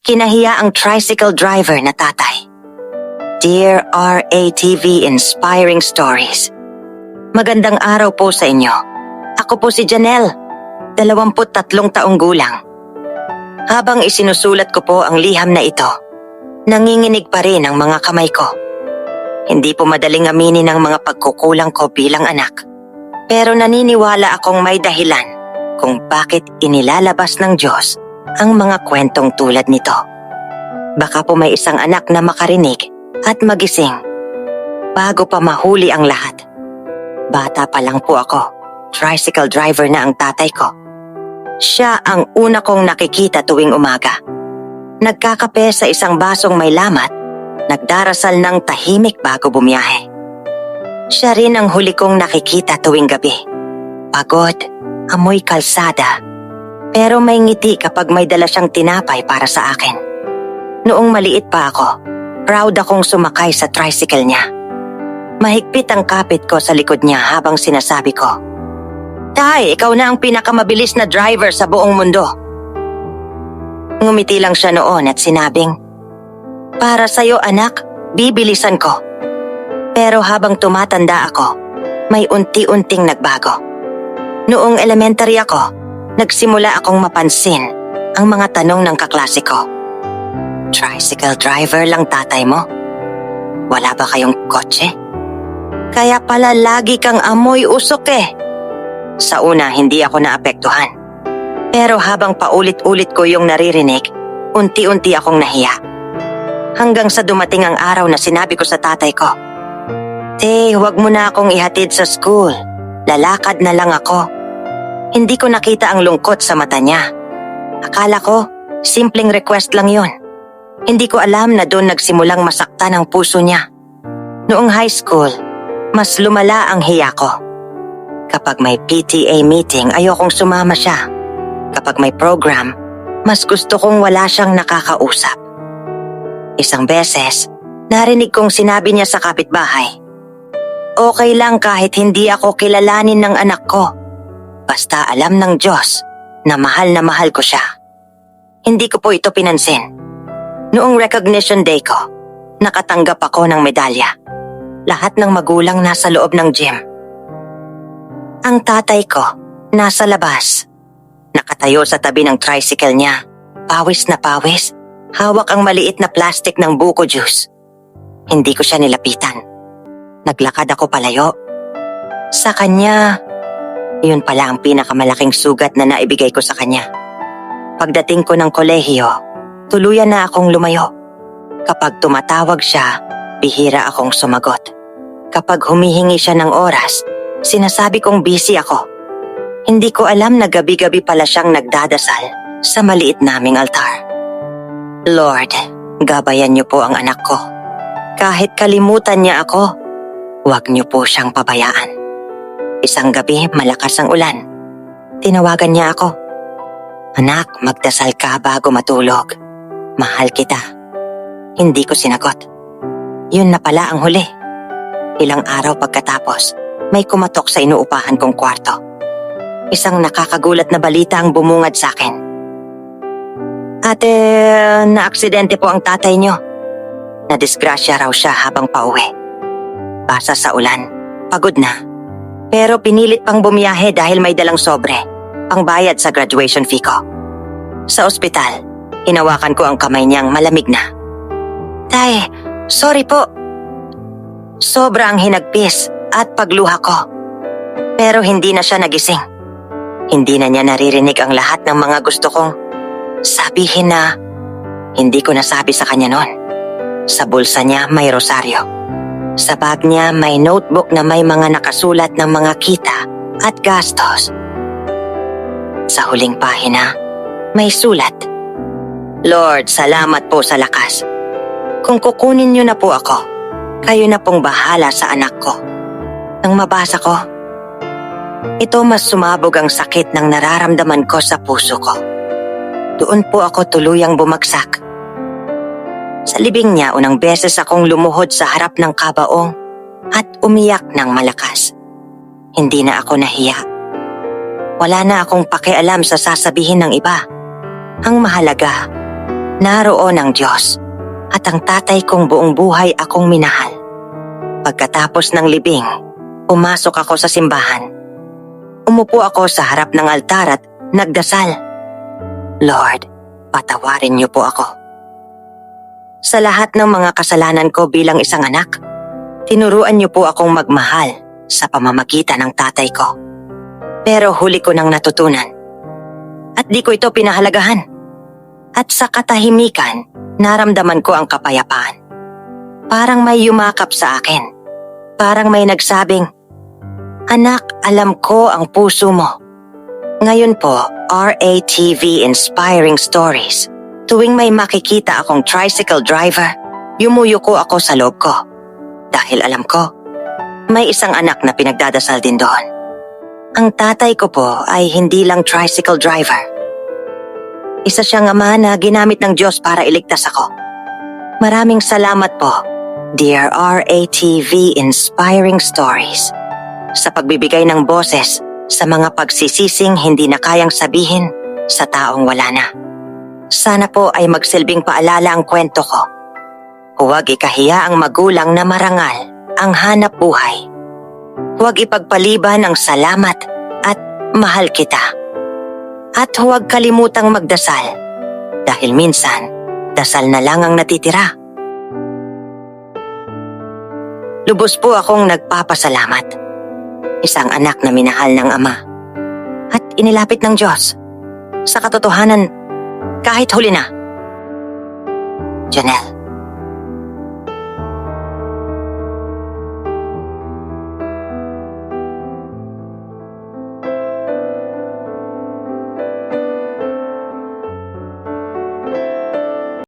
Kinahiya ang tricycle driver na tatay. Dear RATV Inspiring Stories. Magandang araw po sa inyo. Ako po si Janelle, 23 taong gulang. Habang isinusulat ko po ang liham na ito, nanginginig pa rin ang mga kamay ko. Hindi po madaling aminin ang mga pagkukulang ko bilang anak. Pero naniniwala akong may dahilan kung bakit inilalabas ng Diyos ang mga kwentong tulad nito. Baka po may isang anak na makarinig at magising bago pa mahuli ang lahat. Bata pa lang po ako, tricycle driver na ang tatay ko. Siya ang una kong nakikita tuwing umaga. Nagkakape sa isang basong may lamat, nagdarasal ng tahimik bago bumiyahe. Siya rin ang huli kong nakikita tuwing gabi. Pagod, amoy kalsada, pero may ngiti kapag may dala siyang tinapay para sa akin. Noong maliit pa ako, proud akong sumakay sa tricycle niya. Mahigpit ang kapit ko sa likod niya habang sinasabi ko, "Tay, ikaw na ang pinakamabilis na driver sa buong mundo." Ngumiti lang siya noon at sinabing, "Para sa'yo anak, bibilisan ko." Pero habang tumatanda ako, may unti-unting nagbago. Noong elementary ako, nagsimula akong mapansin ang mga tanong ng kaklase ko. "Tricycle driver lang tatay mo? Wala ba kayong kotse? Kaya pala lagi kang amoy usok eh." Sa una, hindi ako naapektuhan. Pero habang paulit-ulit ko yung naririnig, unti-unti akong nahiya. Hanggang sa dumating ang araw na sinabi ko sa tatay ko, "Huwag mo na akong ihatid sa school. Lalakad na lang ako." Hindi ko nakita ang lungkot sa mata niya. Akala ko, simpleng request lang yon. Hindi ko alam na doon nagsimulang masaktan ang puso niya. Noong high school, mas lumala ang hiya ko. Kapag may PTA meeting, ayokong sumama siya. Kapag may program, mas gusto kong wala siyang nakakausap. Isang beses, narinig kong sinabi niya sa kapitbahay, "Okay lang kahit hindi ako kilalanin ng anak ko. Basta alam ng Diyos na mahal ko siya." Hindi ko po ito pinansin. Noong recognition day ko, nakatanggap ako ng medalya. Lahat ng magulang nasa loob ng gym. Ang tatay ko, nasa labas. Nakatayo sa tabi ng tricycle niya, pawis na pawis, hawak ang maliit na plastic ng buko juice. Hindi ko siya nilapitan. Naglakad ako palayo. Sa kanya, yun pala ang pinakamalaking sugat na naibigay ko sa kanya. Pagdating ko ng kolehiyo, tuluyan na akong lumayo. Kapag tumatawag siya, bihira akong sumagot. Kapag humihingi siya ng oras, sinasabi kong busy ako. Hindi ko alam na gabi-gabi pala siyang nagdadasal sa maliit naming altar. Lord, gabayan niyo po ang anak ko. Kahit kalimutan niya ako, huwag niyo po siyang pabayaan. Isang gabi, malakas ang ulan. Tinawagan niya ako. "Anak, magdasal ka bago matulog. Mahal kita." Hindi ko sinagot. Yun na pala ang huli. Ilang araw pagkatapos, may kumatok sa inuupahan kong kwarto. Isang nakakagulat na balita ang bumungad sa akin. "Ate, naaksidente po ang tatay niyo. Nadisgrasya raw siya habang pauwi. Basa sa ulan, pagod na. Pero pinilit pang bumiyahe dahil may dalang sobre, pangbayad sa graduation fee ko." Sa ospital, hinawakan ko ang kamay niyang malamig na. "Tay, sorry po." Sobra ang hinagpis at pagluha ko. Pero hindi na siya nagising. Hindi na niya naririnig ang lahat ng mga gusto kong sabihin na hindi ko nasabi sa kanya noon. Sa bulsa niya may rosaryo. Sa bag niya may notebook na may mga nakasulat ng mga kita at gastos. Sa huling pahina, may sulat, "Lord, salamat po sa lakas. Kung kukunin niyo na po ako, kayo na pong bahala sa anak ko." Nang mabasa ko, ito mas sumabog ang sakit ng nararamdaman ko sa puso ko. Doon po ako tuluyang bumagsak. Sa libing niya, unang beses akong lumuhod sa harap ng kabaong at umiyak ng malakas. Hindi na ako nahiya. Wala na akong pakialam sa sasabihin ng iba. Ang mahalaga, naroon ang Diyos at ang tatay kong buong buhay akong minahal. Pagkatapos ng libing, pumasok ako sa simbahan. Umupo ako sa harap ng altar at nagdasal. Lord, patawarin niyo po ako. Sa lahat ng mga kasalanan ko bilang isang anak, tinuruan niyo po akong magmahal sa pamamagitan ng tatay ko. Pero huli ko nang natutunan. At di ko ito pinahalagahan. At sa katahimikan, naramdaman ko ang kapayapaan. Parang may yumakap sa akin. Parang may nagsabing, "Anak, alam ko ang puso mo." Ngayon po, RATV Inspiring Stories. Tuwing may makikita akong tricycle driver, yumuyuko ako sa loob ko. Dahil alam ko, may isang anak na pinagdadasal din doon. Ang tatay ko po ay hindi lang tricycle driver. Isa siyang ama na ginamit ng Diyos para iligtas ako. Maraming salamat po, dear RATV Inspiring Stories, sa pagbibigay ng boses sa mga pagsisising hindi na kayang sabihin sa taong wala na. Sana po ay magsilbing paalala ang kwento ko. Huwag ikahiya ang magulang na marangal ang hanap buhay. Huwag ipagpaliban ang salamat at mahal kita. At huwag kalimutang magdasal dahil minsan, dasal na lang ang natitira. Lubos po akong nagpapasalamat. Isang anak na minahal ng ama at inilapit ng Diyos. Sa katotohanan, kahit huli na. Janelle.